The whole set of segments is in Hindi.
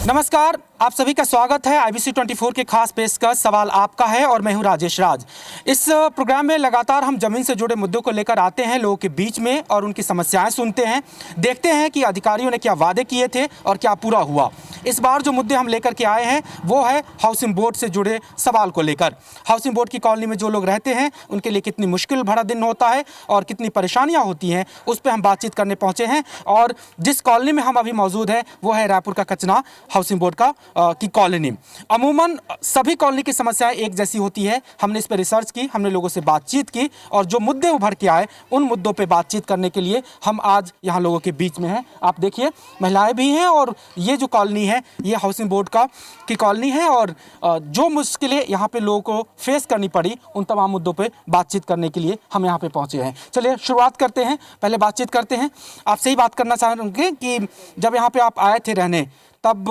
नमस्कार, आप सभी का स्वागत है। IBC 24 के खास पेशकश सवाल आपका है और मैं हूं राजेश राज। इस प्रोग्राम में लगातार हम जमीन से जुड़े मुद्दों को लेकर आते हैं लोगों के बीच में और उनकी समस्याएं सुनते हैं, देखते हैं कि अधिकारियों ने क्या वादे किए थे और क्या पूरा हुआ। इस बार जो मुद्दे हम लेकर के आए हैं वो है हाउसिंग बोर्ड से जुड़े सवाल को लेकर। हाउसिंग बोर्ड की कॉलोनी में जो लोग रहते हैं उनके लिए कितनी मुश्किल भरा दिन होता है और कितनी परेशानियाँ होती हैं, उस पर हम बातचीत करने पहुँचे हैं। और जिस कॉलोनी में हम अभी मौजूद है वो है रायपुर का कचना हाउसिंग बोर्ड की कॉलोनी। अमूमन सभी कॉलोनी की समस्याएं एक जैसी होती है। हमने इस पर रिसर्च की, हमने लोगों से बातचीत की और जो मुद्दे उभर के आए उन मुद्दों पे बातचीत करने के लिए हम आज यहाँ लोगों के बीच में हैं। आप देखिए, महिलाएं भी हैं और ये जो कॉलोनी है ये हाउसिंग बोर्ड की कॉलोनी है और जो मुश्किलें यहाँ पे लोगों को फेस करनी पड़ी उन तमाम मुद्दों पे बातचीत करने के लिए हम यहाँ पे पहुँचे हैं। चलिए शुरुआत करते हैं, पहले बातचीत करते हैं। आपसे ही बात करना चाहेंगे कि जब यहाँ पे आप आए थे रहने तब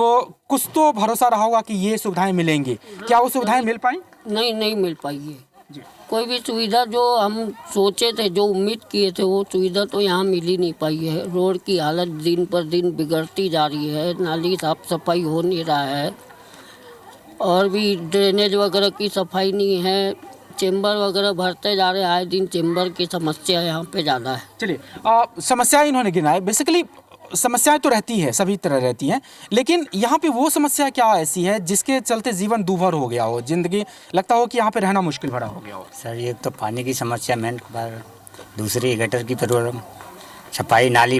कुछ तो भरोसा रहा होगा कि ये सुविधाएं मिलेंगी, क्या वो सुविधाएं मिल पाई? नहीं मिल पाई है। कोई भी सुविधा जो हम सोचे थे, जो उम्मीद किए थे, वो सुविधा तो यहाँ मिल ही नहीं पाई है। रोड की हालत दिन पर दिन बिगड़ती जा रही है, नाली साफ सफाई हो नहीं रहा है और भी ड्रेनेज वगैरह की सफाई नहीं है। चेंबर वगैरह भरते जा रहे हैं, आए दिन चेंबर की समस्या यहाँ पे ज़्यादा है। चलिए, समस्याएं इन्होंने गिनाए। बेसिकली समस्याएं तो रहती है, सभी तरह रहती हैं, लेकिन यहाँ पे वो समस्या क्या ऐसी है जिसके चलते जीवन दूभर हो गया हो, जिंदगी लगता हो कि यहाँ पे रहना मुश्किल भरा हो गया हो? सर, ये तो पानी की समस्या मेन पर, दूसरी गटर की प्रॉब्लम, सफाई, नाली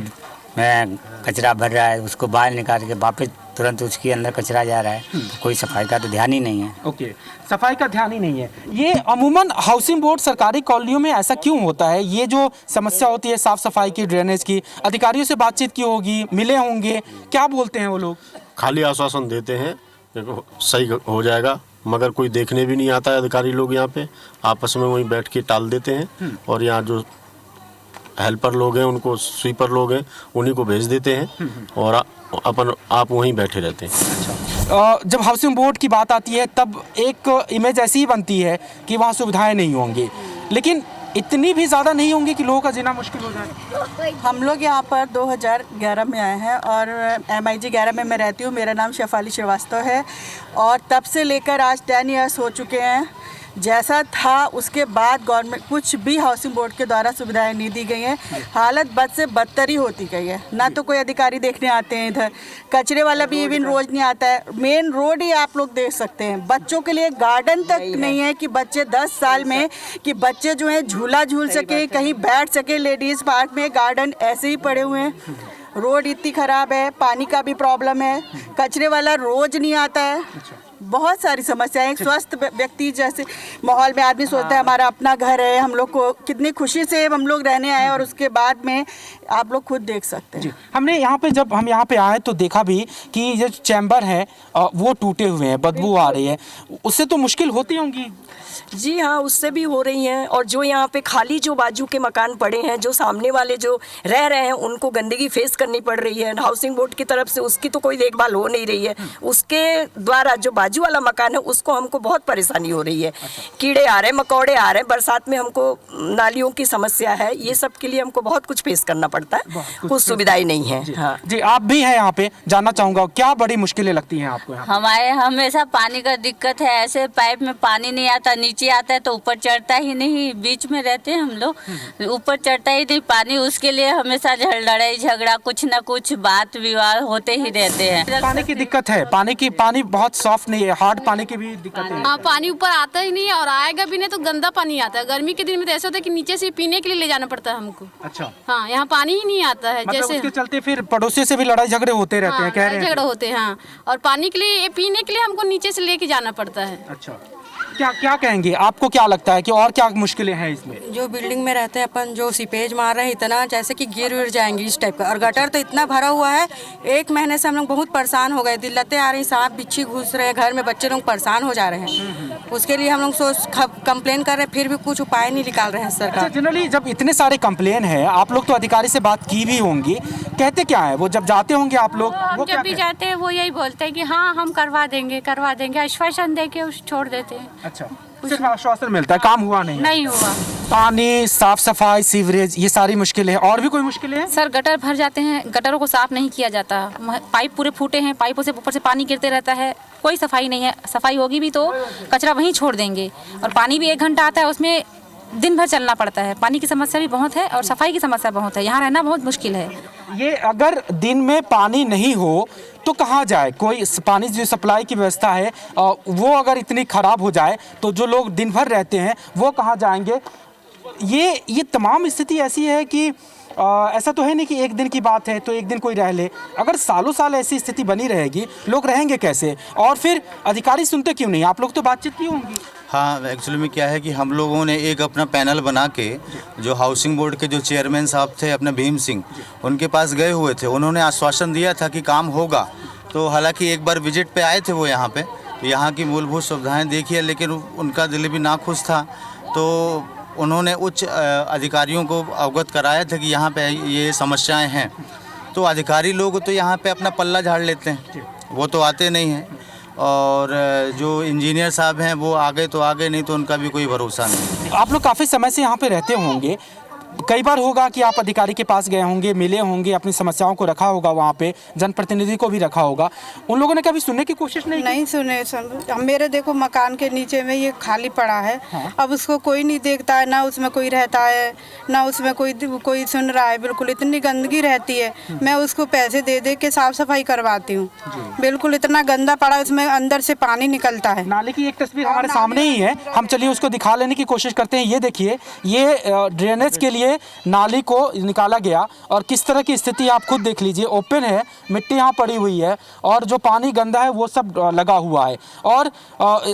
में कचरा भर रहा है, उसको बाहर निकाल के वापस तुरंत उसके अंदर कचरा जा रहा है। तो कोई सफाई का तो ध्यान ही नहीं है। ओके, सफाई का ध्यान ही नहीं है। ये अमूमन हाउसिंग बोर्ड सरकारी कॉलोनियों में ऐसा क्यों होता है? ये जो समस्या होती है साफ सफाई की, ड्रेनेज की, अधिकारियों से बातचीत की होगी, मिले होंगे, क्या बोलते हैं वो लोग? खाली आश्वासन देते हैं देखो सही हो जाएगा, मगर कोई देखने भी नहीं आता है। अधिकारी लोग यहाँ पे आपस में वहीं बैठ के टाल देते हैं और यहाँ जो हेल्पर लोग हैं, उनको स्वीपर लोग हैं, उन्हीं को भेज देते हैं और आप वहीं बैठे रहते हैं। जब हाउसिंग बोर्ड की बात आती है तब एक इमेज ऐसी ही बनती है कि वहाँ सुविधाएं नहीं होंगी, लेकिन इतनी भी ज़्यादा नहीं होंगी कि लोगों का जीना मुश्किल हो जाए। हम लोग यहाँ पर 2011 में आए हैं और MIG 11 में मैं रहती हूँ। मेरा नाम शेफाली श्रीवास्तव है और तब से लेकर आज 10 ईयर्स हो चुके हैं। जैसा था उसके बाद गवर्नमेंट कुछ भी हाउसिंग बोर्ड के द्वारा सुविधाएं नहीं दी गई हैं। हालत बद से बदतर ही होती गई है। ना तो कोई अधिकारी देखने आते हैं, इधर कचरे वाला भी इवन रोज नहीं आता है। मेन रोड ही आप लोग देख सकते हैं। बच्चों के लिए गार्डन तक नहीं है कि बच्चे 10 साल में कि बच्चे जो है झूला झूल सके, कहीं बैठ सके। लेडीज़ पार्क में गार्डन ऐसे ही पड़े हुए हैं। रोड इतनी ख़राब है, पानी का भी प्रॉब्लम है, कचरे वाला रोज नहीं आता है। बहुत सारी समस्याएं। एक स्वस्थ व्यक्ति जैसे माहौल में आदमी सोचता है हमारा अपना घर है, हम लोग को कितनी खुशी से हम लोग रहने आए और उसके बाद में आप लोग खुद देख सकते हैं। हमने यहाँ पे जब हम यहाँ पे आए तो देखा भी कि ये चैम्बर है वो टूटे हुए हैं, बदबू आ रही है, उससे तो मुश्किल होती होंगी। जी हाँ, उससे भी हो रही हैं। और जो यहाँ पे खाली जो बाजू के मकान पड़े हैं, जो सामने वाले जो रह रहे हैं, उनको गंदगी फेस करनी पड़ रही है। हाउसिंग बोर्ड की तरफ से उसकी तो कोई देखभाल हो नहीं रही है। उसके द्वारा जो बाजू वाला मकान है उसको हमको बहुत परेशानी हो रही है। कीड़े आ रहे हैं, मकोड़े आ रहे हैं, बरसात में हमको नालियों की समस्या है। ये सब के लिए हमको बहुत कुछ फेस करना पड़ता है, कुछ सुविधाएं नहीं है। हाँ जी, आप भी हैं यहाँ पे, जानना चाहूँगा क्या बड़ी मुश्किलें लगती हैं आपको? हमारे हमेशा पानी का दिक्कत है। ऐसे पाइप में पानी नहीं आता, नीचे आता है तो ऊपर चढ़ता ही नहीं। बीच में रहते हैं हम लोग, ऊपर चढ़ता ही नहीं पानी। उसके लिए हमेशा लड़ाई झगड़ा, कुछ न कुछ बात विवाद होते ही रहते हैं। पानी की दिक्कत है, पानी बहुत सॉफ्ट नहीं है, हार्ड पानी की भी दिक्कत है। हाँ, पानी ऊपर आता ही नहीं है और आएगा भी नहीं तो गंदा पानी आता है। गर्मी के दिन में तो ऐसा होता है कि नीचे से पीने के लिए ले जाना पड़ता है हमको। अच्छा, हाँ, यहाँ पानी ही नहीं आता है। मतलब जैसे उसके चलते फिर पड़ोसी से भी लड़ाई झगड़े होते रहते हैं, कह रहे हैं। झगड़े होते हैं हाँ। और पानी के लिए, पीने के लिए हमको नीचे से लेके जाना पड़ता है। अच्छा, क्या कहेंगे, आपको क्या लगता है कि और क्या मुश्किलें हैं इसमें? जो बिल्डिंग में रहते हैं अपन, जो सीपेज मार रहे हैं इतना जैसे कि गिर जाएंगे इस टाइप का। और गटर तो इतना भरा हुआ है, 1 महीने से हम लोग बहुत परेशान हो गए। दिल्लतें आ रही, सांप बिच्छी घुस रहे हैं घर में, बच्चे लोग परेशान हो जा रहे हैं। उसके लिए हम लोग कंप्लेन कर रहे हैं, फिर भी कुछ उपाय नहीं निकाल रहे हैं सरकार। जनरली जब इतने सारे कंप्लेन है, आप लोग तो अधिकारी से बात की भी होंगी, कहते क्या है वो जब जाते होंगे आप लोग? वो जब भी जाते हैं वो यही बोलते हैं कि हाँ हम करवा देंगे, आश्वासन दे के छोड़ देते हैं। अच्छा, सिर्फ आश्वासन मिलता है, काम हुआ नहीं। नहीं हुआ। पानी, साफ सफाई, सीवरेज, ये सारी मुश्किलें हैं। और भी कोई मुश्किलें हैं? सर गटर भर जाते हैं, गटरों को साफ नहीं किया जाता, पाइप पूरे फूटे हैं, पाइपों से ऊपर से पानी गिरते रहता है, कोई सफाई नहीं है। सफाई होगी भी तो कचरा वहीं छोड़ देंगे, और पानी भी 1 घंटा आता है, उसमें दिन भर चलना पड़ता है। पानी की समस्या भी बहुत है और सफाई की समस्या बहुत है, यहाँ रहना बहुत मुश्किल है। ये अगर दिन में पानी नहीं हो तो कहाँ जाए? कोई पानी जो सप्लाई की व्यवस्था है वो अगर इतनी ख़राब हो जाए तो जो लोग दिन भर रहते हैं वो कहाँ जाएंगे? ये तमाम स्थिति ऐसी है कि ऐसा तो है नहीं कि एक दिन की बात है तो एक दिन कोई रह ले। अगर सालों साल ऐसी स्थिति बनी रहेगी, लोग रहेंगे कैसे? और फिर अधिकारी सुनते क्यों नहीं? आप लोग तो बातचीत की होंगी। हाँ, एक्चुअली में क्या है कि हम लोगों ने एक अपना पैनल बना के जो हाउसिंग बोर्ड के जो चेयरमैन साहब थे अपने भीम सिंह, उनके पास गए हुए थे। उन्होंने आश्वासन दिया था कि काम होगा। तो हालांकि एक बार विजिट पे आए थे वो यहाँ पे, तो यहाँ की मूलभूत सुविधाएं देखी है, लेकिन उनका दिल भी नाखुश था। तो उन्होंने उच्च अधिकारियों को अवगत कराया था कि यहाँ पे ये समस्याएं हैं। तो अधिकारी लोग तो यहाँ पे अपना पल्ला झाड़ लेते हैं, वो तो आते नहीं हैं। और जो इंजीनियर साहब हैं वो आगे तो आगे, नहीं तो उनका भी कोई भरोसा नहीं। आप लोग काफ़ी समय से यहाँ पे रहते होंगे, कई बार होगा कि आप अधिकारी के पास गए होंगे, मिले होंगे, अपनी समस्याओं को रखा होगा, वहाँ पे जनप्रतिनिधि को भी रखा होगा। उन लोगों ने कभी सुनने की कोशिश नहीं सुने। मेरे देखो मकान के नीचे में ये खाली पड़ा है। हाँ। अब उसको कोई नहीं देखता है, ना उसमें कोई रहता है, ना उसमें कोई सुन रहा है। बिल्कुल इतनी गंदगी रहती है। मैं उसको पैसे दे दे के साफ सफाई करवाती हूँ। बिल्कुल इतना गंदा पड़ा, उसमें अंदर से पानी निकलता है। नाले की एक तस्वीर हमारे सामने ही है, हम चलिए उसको दिखा लेने की कोशिश करते हैं। ये देखिए, ये ड्रेनेज के लिए नाली को निकाला गया और किस तरह की स्थिति आप खुद देख लीजिए। ओपन है, मिट्टी यहाँ पड़ी हुई है और जो पानी गंदा है वो सब लगा हुआ है। और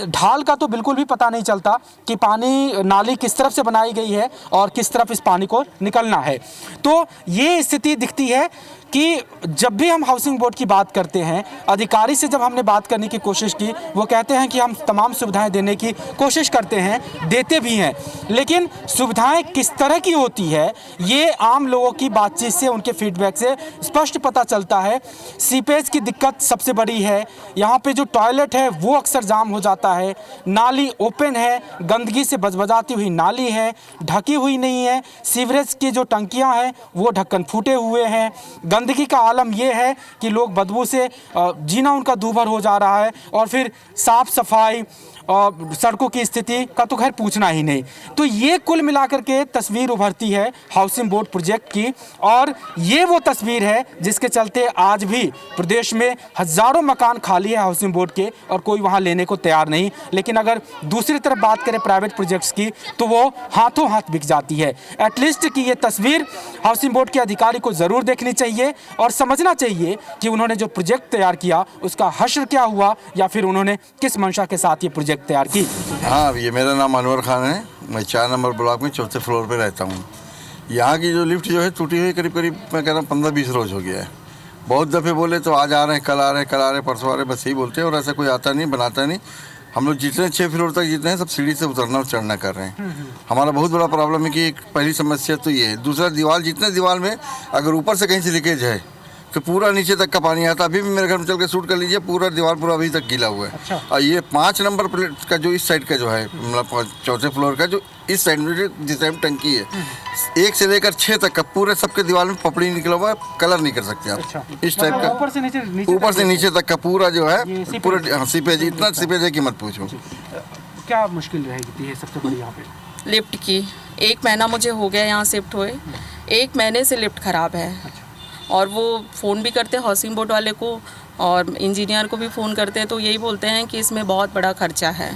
ढाल का तो बिल्कुल भी पता नहीं चलता कि पानी नाली किस तरफ से बनाई गई है और किस तरफ इस पानी को निकलना है। तो ये स्थिति दिखती है कि जब भी हम हाउसिंग बोर्ड की बात करते हैं, अधिकारी से जब हमने बात करने की कोशिश की, वो कहते हैं कि हम तमाम सुविधाएं देने की कोशिश करते हैं, देते भी हैं, लेकिन सुविधाएं किस तरह की होती है ये आम लोगों की बातचीत से, उनके फीडबैक से स्पष्ट पता चलता है। सीपेज की दिक्कत सबसे बड़ी है, यहाँ पे जो टॉयलेट है वो अक्सर जाम हो जाता है, नाली ओपन है, गंदगी से बजबजाती हुई नाली है, ढकी हुई नहीं है, सीवरेज की जो टंकियाँ हैं वो ढक्कन फूटे हुए हैं। गंदगी का आलम यह है कि लोग बदबू से जीना उनका दूभर हो जा रहा है। और फिर साफ सफाई और सड़कों की स्थिति का तो खैर पूछना ही नहीं। तो ये कुल मिलाकर के तस्वीर उभरती है हाउसिंग बोर्ड प्रोजेक्ट की, और ये वो तस्वीर है जिसके चलते आज भी प्रदेश में हज़ारों मकान खाली है हाउसिंग बोर्ड के और कोई वहाँ लेने को तैयार नहीं। लेकिन अगर दूसरी तरफ बात करें प्राइवेट प्रोजेक्ट्स की तो वो हाथों हाथ बिक जाती है। एटलीस्ट कि ये तस्वीर हाउसिंग बोर्ड के अधिकारी को ज़रूर देखनी चाहिए और समझना चाहिए कि उन्होंने जो प्रोजेक्ट तैयार किया उसका हश्र क्या हुआ, या फिर उन्होंने किस मंशा के साथ ये प्रोजेक्ट तैयार की। हाँ, ये मेरा नाम अनवर खान है, मैं 4 नंबर ब्लॉक में 4थे फ्लोर पे रहता हूँ। यहाँ की जो लिफ्ट जो है टूटी हुई करीब मैं कह रहा हूँ 15-20 रोज हो गया है। बहुत दफ़े बोले तो आज आ रहे हैं, कल आ रहे हैं, कल आ रहे हैं, परसों आ रहे हैं, बस यही बोलते हैं और ऐसा कोई आता नहीं, बनाता नहीं। हम लोग जितने 6 फ्लोर तक जितने हैं सब सीढ़ी से उतरना और चढ़ना कर रहे हैं। हमारा बहुत बड़ा प्रॉब्लम है कि पहली समस्या तो ये है। दूसरा, दीवार में अगर ऊपर से कहीं से लीकेज है तो पूरा नीचे तक का पानी आता। अभी भी मेरे घर में चल के शूट कर लीजिए, पूरा दीवार पूरा अभी तक गीला हुआ है। अच्छा। और ये 5 नंबर प्लेट का जो इस साइड का जो है, मतलब 4थे फ्लोर का जो इस साइड में जिस टाइम टंकी है, 1 से लेकर 6 तक का पूरे सबके दीवार में पपड़ी निकला हुआ है, कलर नहीं कर सकते आप। अच्छा। इस टाइप का ऊपर से नीचे तक का पूरा जो है पूरा सीपेज, इतना सीपेज है कि मत पूछो। क्या मुश्किल रहेगी है सबसे बड़ी यहाँ पे? लिफ्ट की 1 महीना मुझे हो गया यहाँ शिफ्ट हुए, 1 महीने से लिफ्ट ख़राब है। अच्छा। और वो फ़ोन भी करते हैं हाउसिंग बोर्ड वाले को और इंजीनियर को भी फ़ोन करते हैं, तो यही बोलते हैं कि इसमें बहुत बड़ा खर्चा है।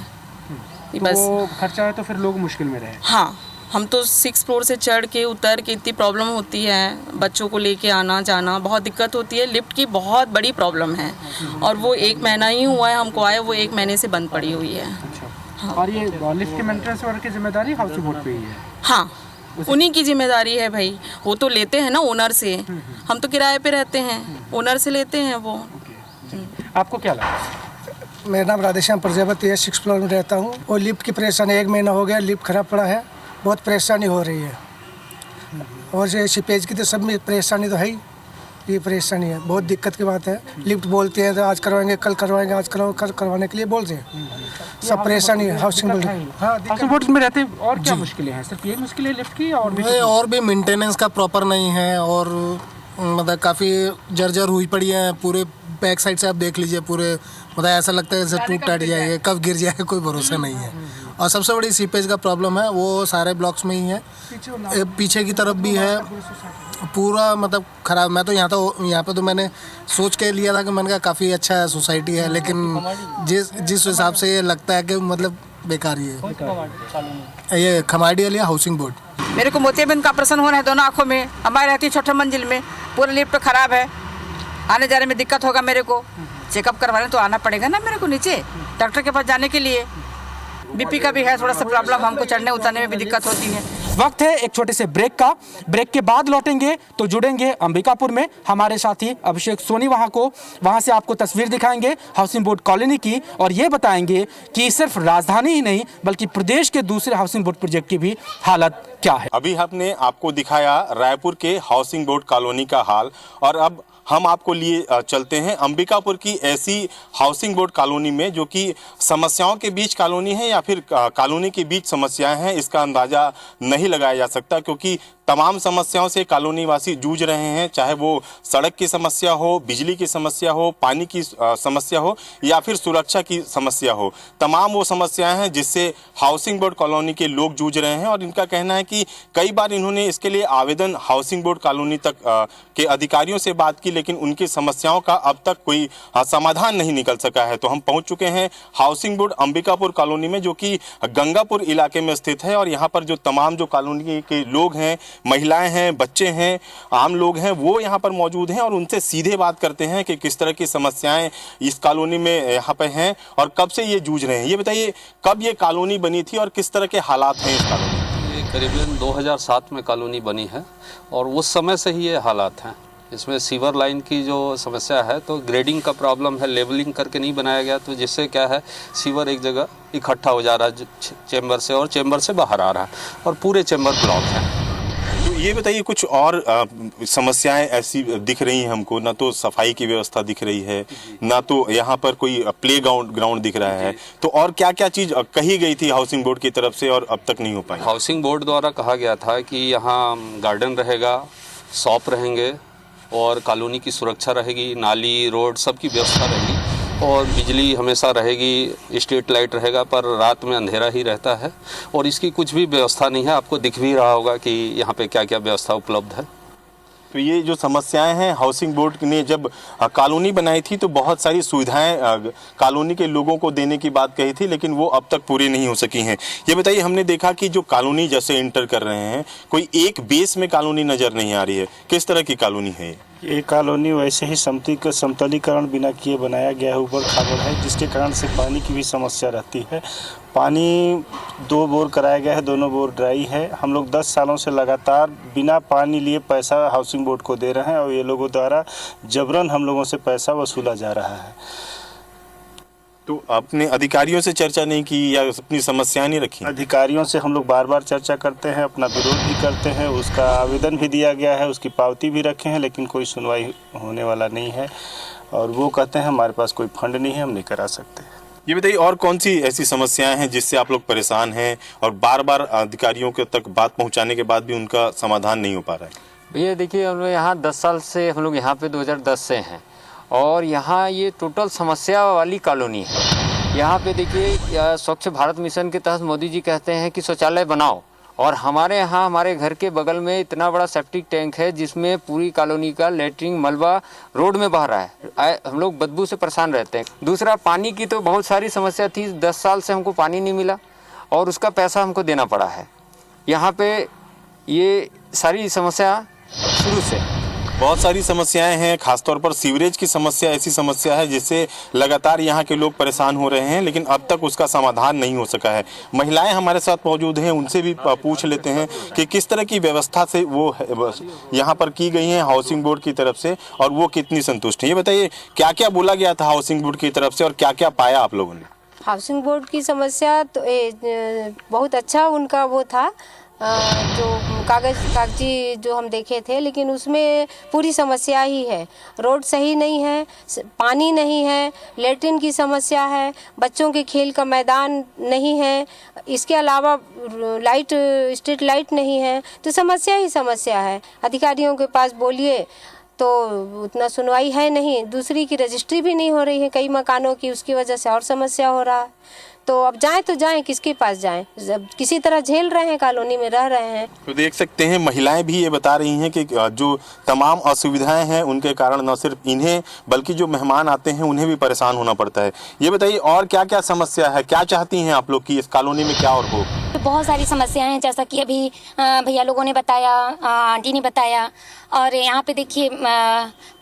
तो बस खर्चा है तो फिर लोग मुश्किल में रहे। हाँ, हम तो 6 फ्लोर से चढ़ के उतर के इतनी प्रॉब्लम होती है, बच्चों को लेके आना जाना बहुत दिक्कत होती है। लिफ्ट की बहुत बड़ी प्रॉब्लम है और वो 1 महीना ही हुआ है हमको आए, वो 1 महीने से बंद पड़ी हुई है। हाँ। और ये लिफ्ट के मेंटेनेंस वर्क की जिम्मेदारी हाउसिंग बोर्ड पे ही है? हाँ, उन्हीं की जिम्मेदारी है भाई। वो तो लेते हैं ना ओनर से, हम तो किराए पे रहते हैं, ओनर से लेते हैं वो। आपको क्या लगा? मेरा नाम राधेश्याम प्रजापति है, 6 फ्लोर में रहता हूँ। और लिफ्ट की परेशानी 1 महीना हो गया, लिफ्ट खराब पड़ा है, बहुत परेशानी हो रही है। और जो सीपेज की तो सब में परेशानी तो है ही, ये परेशानी है, बहुत दिक्कत की बात है। लिफ्ट बोलते हैं तो आज करवाएंगे, कल करवाएंगे, आज कल करवाने के लिए बोल रहे हैं। सब परेशानी है हाउसिंग बोर्ड। हाउसिंग बोर्ड में रहते हैं और क्या मुश्किलें हैं? सिर्फ ये मुश्किलें लिफ्ट की और भी मेंटेनेंस का प्रॉपर नहीं है और मतलब काफ़ी जर्जर हुई पड़ी है। पूरे बैक साइड से आप देख लीजिए, पूरे मतलब ऐसा लगता है जैसे टूट टाट जाएगा, कब गिर जाए कोई भरोसा नहीं है। और सबसे बड़ी सीपेज का प्रॉब्लम है, वो सारे ब्लॉक्स में ही है, पीछे की तरफ भी है, पूरा मतलब ख़राब। मैं तो यहाँ पे तो मैंने सोच के लिया था कि मैंने कहा काफ़ी अच्छा है, सोसाइटी है, लेकिन जिस हिसाब से ये लगता है कि मतलब बेकार ही है। ये खमाड़ी वाली हाउसिंग बोर्ड। मेरे को मोतियाबिंद का ऑपरेशन होना है दोनों आँखों में। हमारी रहती है 6ठे मंजिल में, पूरा लिफ्ट ख़राब है, आने जाने में दिक्कत होगा मेरे को। चेकअप करवाने तो आना पड़ेगा ना मेरे को नीचे डॉक्टर के पास जाने के लिए। बीपी का भी है थोड़ा सा प्रॉब्लम, हमको चढ़ने उतरने में भी दिक्कत होती है। वक्त है एक छोटे से ब्रेक का। ब्रेक के बाद लौटेंगे तो जुड़ेंगे अंबिकापुर में। हमारे साथी अभिषेक सोनी वहाँ से आपको तस्वीर दिखाएंगे हाउसिंग बोर्ड कॉलोनी की, और ये बताएंगे कि सिर्फ राजधानी ही नहीं बल्कि प्रदेश के दूसरे हाउसिंग बोर्ड प्रोजेक्ट की भी हालत क्या है। अभी हमने आपको दिखाया रायपुर के हाउसिंग बोर्ड कॉलोनी का हाल, और अब हम आपको लिए चलते हैं अंबिकापुर की ऐसी हाउसिंग बोर्ड कॉलोनी में जो कि समस्याओं के बीच कॉलोनी है या फिर कॉलोनी के बीच समस्याएं हैं, इसका अंदाज़ा नहीं लगाया जा सकता, क्योंकि तमाम समस्याओं से कॉलोनी वासी जूझ रहे हैं। चाहे वो सड़क की समस्या हो, बिजली की समस्या हो, पानी की समस्या हो या फिर सुरक्षा की समस्या हो, तमाम वो समस्याएं हैं जिससे हाउसिंग बोर्ड कॉलोनी के लोग जूझ रहे हैं। और इनका कहना है कि कई बार इन्होंने इसके लिए आवेदन हाउसिंग बोर्ड कॉलोनी तक के अधिकारियों से बात की, लेकिन उनकी समस्याओं का अब तक कोई समाधान नहीं निकल सका है। तो हम पहुंच चुके हैं हाउसिंग बोर्ड अंबिकापुर कॉलोनी में, जो कि गंगापुर इलाके में स्थित है। और यहाँ पर जो तमाम जो कॉलोनी के लोग हैं, महिलाएं हैं, बच्चे हैं, आम लोग हैं, वो यहाँ पर मौजूद हैं और उनसे सीधे बात करते हैं कि किस तरह की समस्याएं इस कॉलोनी में यहाँ पे हैं और कब से ये जूझ रहे हैं। ये बताइए, कब ये कॉलोनी बनी थी और किस तरह के हालात हैं इस कॉलोनी? ये करीबन 2007 में कॉलोनी बनी है और उस समय से ही ये हालात हैं। इसमें सीवर लाइन की जो समस्या है तो ग्रेडिंग का प्रॉब्लम है, लेवलिंग करके नहीं बनाया गया, तो जिससे क्या है सीवर एक जगह इकट्ठा हो जा रहा है चेंबर से और चेंबर से बाहर आ रहा है और पूरे चेंबर ब्लॉक हैं। तो ये बताइए, कुछ और समस्याएं ऐसी दिख रही हैं हमको, ना तो सफाई की व्यवस्था दिख रही है, ना तो यहाँ पर कोई प्ले ग्राउंड दिख रहा है, तो और क्या क्या चीज़ कही गई थी हाउसिंग बोर्ड की तरफ से और अब तक नहीं हो पाई? हाउसिंग बोर्ड द्वारा कहा गया था कि यहाँ गार्डन रहेगा, शॉप रहेंगे और कॉलोनी की सुरक्षा रहेगी, नाली रोड सबकी व्यवस्था रहेगी और बिजली हमेशा रहेगी, स्ट्रीट लाइट रहेगा, पर रात में अंधेरा ही रहता है और इसकी कुछ भी व्यवस्था नहीं है। आपको दिख भी रहा होगा कि यहाँ पे क्या क्या व्यवस्था उपलब्ध है। तो ये जो समस्याएं हैं, हाउसिंग बोर्ड ने जब कॉलोनी बनाई थी तो बहुत सारी सुविधाएं कॉलोनी के लोगों को देने की बात कही थी, लेकिन वो अब तक पूरी नहीं हो सकी हैं। ये बताइए, हमने देखा कि जो कॉलोनी जैसे इंटर कर रहे हैं, कोई एक बेस में कॉलोनी नज़र नहीं आ रही है। किस तरह की कॉलोनी है ये कॉलोनी? वैसे ही समतलीकरण बिना किए बनाया गया है, ऊपर खाबड़ है, जिसके कारण से पानी की भी समस्या रहती है। पानी 2 बोर कराया गया है, दोनों बोर ड्राई है। हम लोग 10 सालों से लगातार बिना पानी लिए पैसा हाउसिंग बोर्ड को दे रहे हैं और ये लोगों द्वारा जबरन हम लोगों से पैसा वसूला जा रहा है। तो अपने अधिकारियों से चर्चा नहीं की या अपनी समस्याएं नहीं रखी? अधिकारियों से हम लोग बार बार चर्चा करते हैं, अपना विरोध भी करते हैं, उसका आवेदन भी दिया गया है, उसकी पावती भी रखे हैं, लेकिन कोई सुनवाई होने वाला नहीं है और वो कहते हैं हमारे पास कोई फंड नहीं है, हम नहीं करा सकते। ये बताइए, और कौन सी ऐसी समस्याएं हैं जिससे आप लोग परेशान हैं और बार बार अधिकारियों के तक बात पहुंचाने के बाद भी उनका समाधान नहीं हो पा रहा है? भैया देखिए, हम लोग यहाँ 10 साल से हम लोग यहाँ पे 2010 से हैं और यहाँ ये टोटल समस्या वाली कॉलोनी है। यहाँ पे देखिए, स्वच्छ भारत मिशन के तहत मोदी जी कहते हैं कि शौचालय बनाओ और हमारे यहाँ हमारे घर के बगल में इतना बड़ा सेप्टिक टैंक है जिसमें पूरी कॉलोनी का लेटरिन मलबा रोड में बह रहा है। हम लोग बदबू से परेशान रहते हैं। दूसरा, पानी की तो बहुत सारी समस्या थी, 10 साल से हमको पानी नहीं मिला और उसका पैसा हमको देना पड़ा है। यहाँ पे ये सारी समस्या शुरू से बहुत सारी समस्याएं हैं, खासतौर पर सीवरेज की समस्या ऐसी समस्या है जिससे लगातार यहाँ के लोग परेशान हो रहे हैं, लेकिन अब तक उसका समाधान नहीं हो सका है। महिलाएं हमारे साथ मौजूद हैं, उनसे भी पूछ लेते हैं कि किस तरह की व्यवस्था से वो यहाँ पर की गई है हाउसिंग बोर्ड की तरफ से और वो कितनी संतुष्ट हैं। ये बताइए, क्या क्या बोला गया था हाउसिंग बोर्ड की तरफ से और क्या क्या पाया आप लोगों ने? हाउसिंग बोर्ड की समस्या तो बहुत अच्छा उनका वो था, जो कागजी जो हम देखे थे, लेकिन उसमें पूरी समस्या ही है। रोड सही नहीं है, पानी नहीं है, लेटरिन की समस्या है, बच्चों के खेल का मैदान नहीं है, इसके अलावा लाइट, स्ट्रीट लाइट नहीं है, तो समस्या ही समस्या है। अधिकारियों के पास बोलिए तो उतना सुनवाई है नहीं, दूसरी की रजिस्ट्री भी नहीं हो रही है कई मकानों की, उसकी वजह से और समस्या हो रहा है। तो अब जाएं तो जाएं, किसके पास जाएं? जब किसी तरह झेल रहे हैं, कॉलोनी में रह रहे हैं। तो देख सकते हैं महिलाएं भी ये बता रही हैं कि जो तमाम असुविधाएं हैं उनके कारण न सिर्फ इन्हें बल्कि जो मेहमान आते हैं उन्हें भी परेशान होना पड़ता है। ये बताइए और क्या क्या समस्या है, क्या चाहती हैं आप लोग कि इस कॉलोनी में क्या और हो? बहुत सारी समस्याएं हैं, जैसा कि अभी भैया लोगों ने बताया, आंटी ने बताया। और यहाँ पे देखिए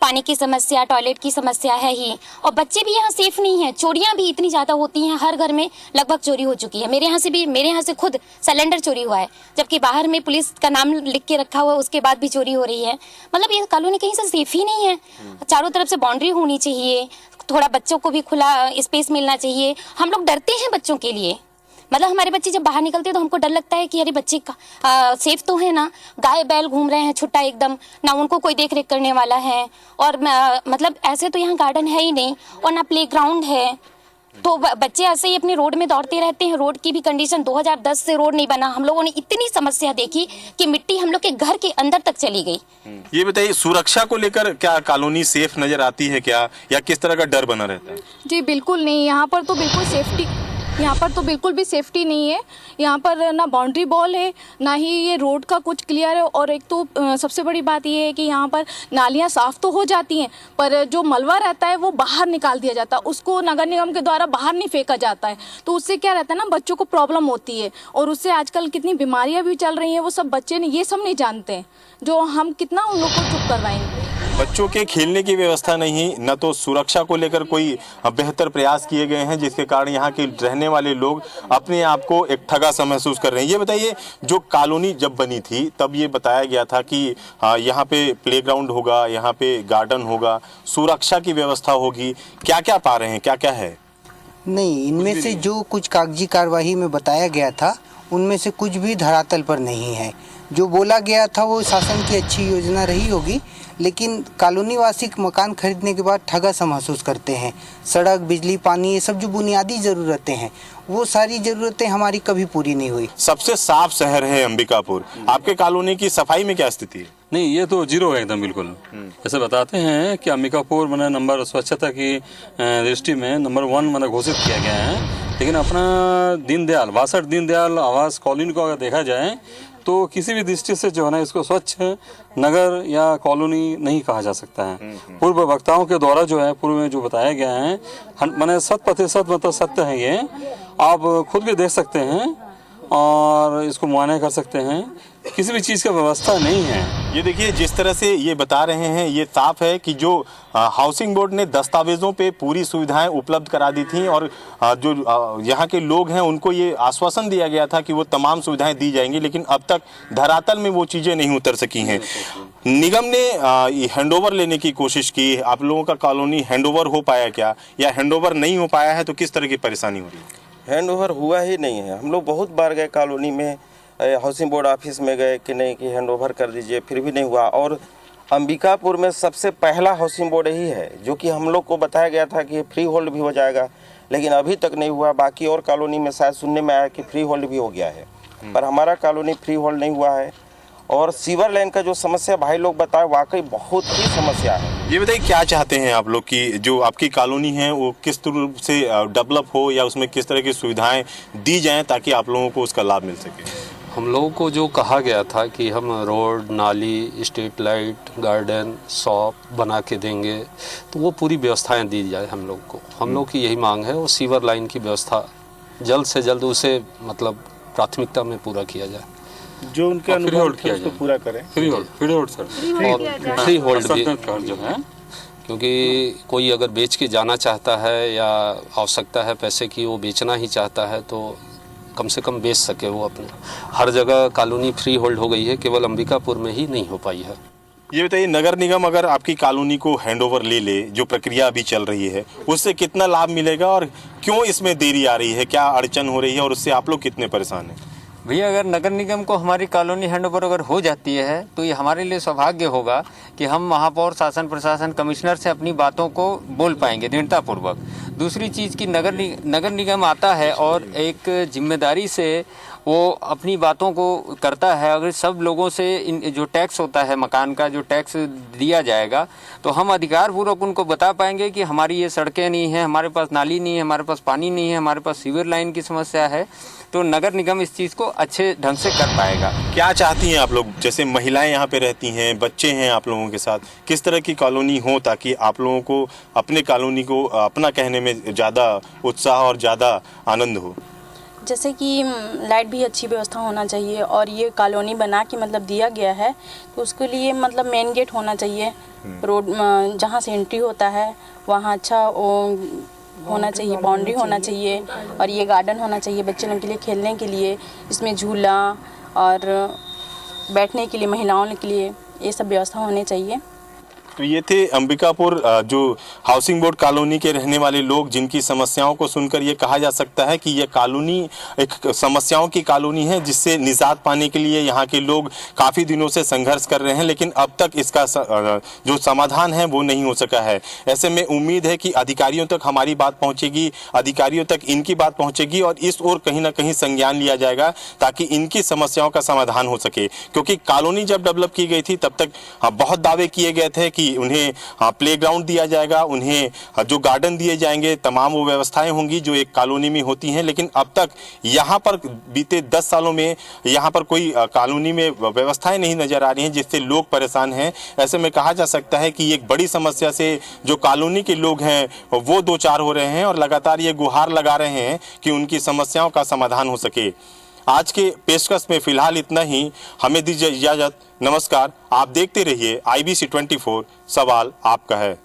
पानी की समस्या, टॉयलेट की समस्या है ही, और बच्चे भी यहाँ सेफ नहीं हैं। चोरियाँ भी इतनी ज़्यादा होती हैं, हर घर में लगभग चोरी हो चुकी है। मेरे यहाँ से खुद सिलेंडर चोरी हुआ है, जबकि बाहर में पुलिस का नाम लिख के रखा हुआ है, उसके बाद भी चोरी हो रही है। मतलब ये कॉलोनी कहीं से सेफ ही नहीं है। चारों तरफ से बाउंड्री होनी चाहिए, थोड़ा बच्चों को भी खुला स्पेस मिलना चाहिए। हम लोग डरते हैं बच्चों के लिए, मतलब हमारे बच्चे जब बाहर निकलते हैं तो हमको डर लगता है कि अरे बच्चे सेफ तो है ना, गाय बैल घूम रहे हैं छुट्टा एकदम, ना उनको कोई देख रेख करने वाला है। और मतलब ऐसे तो यहाँ गार्डन है ही नहीं और ना प्लेग्राउंड है, तो बच्चे ऐसे ही अपने रोड में दौड़ते रहते हैं। रोड की भी कंडीशन 2010 से रोड नहीं बना, हम लोगों ने इतनी समस्या देखी कि मिट्टी हम लोग के घर के अंदर तक चली गई। ये बताइए सुरक्षा को लेकर क्या कॉलोनी सेफ नजर आती है क्या, या किस तरह का डर बना रहता है? जी बिल्कुल नहीं, यहाँ पर तो बिल्कुल भी सेफ्टी नहीं है। यहाँ पर ना बाउंड्री वॉल है, ना ही ये रोड का कुछ क्लियर है। और एक तो सबसे बड़ी बात ये है कि यहाँ पर नालियाँ साफ़ तो हो जाती हैं, पर जो मलबा रहता है वो बाहर निकाल दिया जाता है, उसको नगर निगम के द्वारा बाहर नहीं फेंका जाता है। तो उससे क्या रहता है ना, बच्चों को प्रॉब्लम होती है, और उससे आजकल कितनी बीमारियाँ भी चल रही हैं, वो सब बच्चे ये सब नहीं जानते हैं, जो हम कितना उन लोग को चुप करवाएंगे। बच्चों के खेलने की व्यवस्था नहीं, न तो सुरक्षा को लेकर कोई बेहतर प्रयास किए गए हैं, जिसके कारण यहाँ के रहने वाले लोग अपने आप को एक ठगा सा महसूस कर रहे हैं। ये बताइए, जो कॉलोनी जब बनी थी तब ये बताया गया था कि यहाँ पे प्लेग्राउंड होगा, यहाँ पे गार्डन होगा, सुरक्षा की व्यवस्था होगी, क्या क्या पा रहे हैं, क्या क्या है? नहीं, इनमें से जो कुछ कागजी कार्यवाही में बताया गया था उनमें से कुछ भी धरातल पर नहीं है। जो बोला गया था वो शासन की अच्छी योजना रही होगी, लेकिन कॉलोनी वासी मकान खरीदने के बाद ठगा सा महसूस करते हैं। सड़क, बिजली, पानी, ये सब जो बुनियादी ज़रूरतें हैं, वो सारी ज़रूरतें हमारी कभी पूरी नहीं हुई। सबसे साफ शहर है अंबिकापुर, आपके कॉलोनी की सफाई में क्या स्थिति है? नहीं, ये तो जीरो है एकदम बिल्कुल। जैसे बताते हैं कि अंबिकापुर मैंने नंबर स्वच्छता की दृष्टि में नंबर 1 मैंने घोषित किया गया है, लेकिन अपना दीनदयाल 62 दीनदयाल आवास कॉलोनी को अगर देखा जाए तो किसी भी दृष्टि से जो है ना, इसको स्वच्छ नगर या कॉलोनी नहीं कहा जा सकता है। पूर्व वक्ताओं के द्वारा जो है, पूर्व में जो बताया गया है, मैंने 100% मतलब सत्य है। ये आप खुद भी देख सकते हैं और इसको मुआयना कर सकते हैं, किसी भी चीज़ का व्यवस्था नहीं है। ये देखिए, जिस तरह से ये बता रहे हैं, ये साफ है कि जो हाउसिंग बोर्ड ने दस्तावेजों पे पूरी सुविधाएं उपलब्ध करा दी थी, और जो यहाँ के लोग हैं उनको ये आश्वासन दिया गया था कि वो तमाम सुविधाएं दी जाएंगी, लेकिन अब तक धरातल में वो चीज़ें नहीं उतर सकी हैं। निगम ने हैंडओवर लेने की कोशिश की, आप लोगों का कॉलोनी हैंडओवर हो पाया क्या, या हैंडओवर नहीं हो पाया है तो किस तरह की परेशानी हो रही है? हैंडओवर हुआ ही नहीं है। हम लोग बहुत बार गए कॉलोनी में, हाउसिंग बोर्ड ऑफिस में गए कि नहीं कि हैंडओवर कर दीजिए, फिर भी नहीं हुआ। और अंबिकापुर में सबसे पहला हाउसिंग बोर्ड ही है, जो कि हम लोग को बताया गया था कि फ्री होल्ड भी हो जाएगा, लेकिन अभी तक नहीं हुआ। बाकी और कॉलोनी में शायद सुनने में आया कि फ्री होल्ड भी हो गया है, पर हमारा कॉलोनी फ्री होल्ड नहीं हुआ है। और सीवर लाइन का जो समस्या भाई लोग बताए, वाकई बहुत ही समस्या है। ये बताइए, क्या चाहते हैं आप लोग कि जो आपकी कॉलोनी है वो किस तरह से डेवलप हो, या उसमें किस तरह की सुविधाएं दी जाएं ताकि आप लोगों को उसका लाभ मिल सके? हम लोगों को जो कहा गया था कि हम रोड, नाली, स्ट्रीट लाइट, गार्डन, शॉप बना के देंगे, तो वो पूरी व्यवस्थाएं दी जाए हम लोग को। हम लोग की यही मांग है, वो सीवर लाइन की व्यवस्था जल्द से जल्द उसे मतलब प्राथमिकता में पूरा किया जाए, जो उनके अनुरोध किया उसको पूरा करें। फ्री होल्ड सर, और फ्री होल्ड भी जो है, क्योंकि कोई अगर बेच के जाना चाहता है या आवश्यकता है पैसे की, वो बेचना ही चाहता है, तो कम से कम बेच सके वो अपने। हर जगह कॉलोनी फ्री होल्ड हो गई है, केवल अंबिकापुर में ही नहीं हो पाई है। ये बताइए, नगर निगम अगर आपकी कॉलोनी को हैंडओवर ले ले, जो प्रक्रिया अभी चल रही है, उससे कितना लाभ मिलेगा और क्यों इसमें देरी आ रही है, क्या अड़चन हो रही है और उससे आप लोग कितने परेशान हैं? भैया अगर नगर निगम को हमारी कॉलोनी हैंडओवर अगर हो जाती है तो ये हमारे लिए सौभाग्य होगा कि हम महापौर, शासन प्रशासन, कमिश्नर से अपनी बातों को बोल पाएंगे दृढ़तापूर्वक। दूसरी चीज़ कि नगर निगम आता है और एक जिम्मेदारी से वो अपनी बातों को करता है। अगर सब लोगों से जो टैक्स होता है मकान का, जो टैक्स दिया जाएगा, तो हम अधिकारपूर्वक उनको बता पाएंगे कि हमारी ये सड़कें नहीं हैं, हमारे पास नाली नहीं है, हमारे पास पानी नहीं है, हमारे पास सीवर लाइन की समस्या है, तो नगर निगम इस चीज़ को अच्छे ढंग से कर पाएगा। क्या चाहती हैं आप लोग, जैसे महिलाएं यहाँ पे रहती हैं, बच्चे हैं आप लोगों के साथ, किस तरह की कॉलोनी हो ताकि आप लोगों को अपने कॉलोनी को अपना कहने में ज़्यादा उत्साह और ज़्यादा आनंद हो? जैसे कि लाइट भी अच्छी व्यवस्था होना चाहिए और ये कॉलोनी बना के मतलब दिया गया है तो उसके लिए मतलब मेन गेट होना चाहिए, रोड जहाँ से एंट्री होता है वहाँ अच्छा होना चाहिए, बाउंड्री होना चाहिए और ये गार्डन होना चाहिए बच्चे लोगों के लिए खेलने के लिए, इसमें झूला और बैठने के लिए महिलाओं के लिए ये सब व्यवस्था होनी चाहिए। तो ये थे अंबिकापुर जो हाउसिंग बोर्ड कॉलोनी के रहने वाले लोग, जिनकी समस्याओं को सुनकर ये कहा जा सकता है कि ये कॉलोनी एक समस्याओं की कॉलोनी है, जिससे निजात पाने के लिए यहाँ के लोग काफ़ी दिनों से संघर्ष कर रहे हैं, लेकिन अब तक इसका जो समाधान है वो नहीं हो सका है। ऐसे में उम्मीद है कि अधिकारियों तक हमारी बात पहुँचेगी, अधिकारियों तक इनकी बात पहुँचेगी और इस ओर कहीं ना कहीं संज्ञान लिया जाएगा ताकि इनकी समस्याओं का समाधान हो सके। क्योंकि कॉलोनी जब डेवलप की गई थी तब तक बहुत दावे किए गए थे कि उन्हें प्लेग्राउंड दिया जाएगा, उन्हें जो गार्डन दिए जाएंगे, तमाम वो व्यवस्थाएं होंगी जो एक कॉलोनी में होती हैं, लेकिन अब तक यहाँ पर बीते 10 सालों में यहाँ पर कोई कॉलोनी में व्यवस्थाएं नहीं नजर आ रही हैं, जिससे लोग परेशान हैं। ऐसे में कहा जा सकता है कि एक बड़ी समस्या से जो कॉलोनी के लोग हैं वो दो चार हो रहे हैं और लगातार ये गुहार लगा रहे हैं कि उनकी समस्याओं का समाधान हो सके। आज के पेशकश में फिलहाल इतना ही, हमें दीजिए इजाजत। नमस्कार। आप देखते रहिए IBC 24, सवाल आपका है।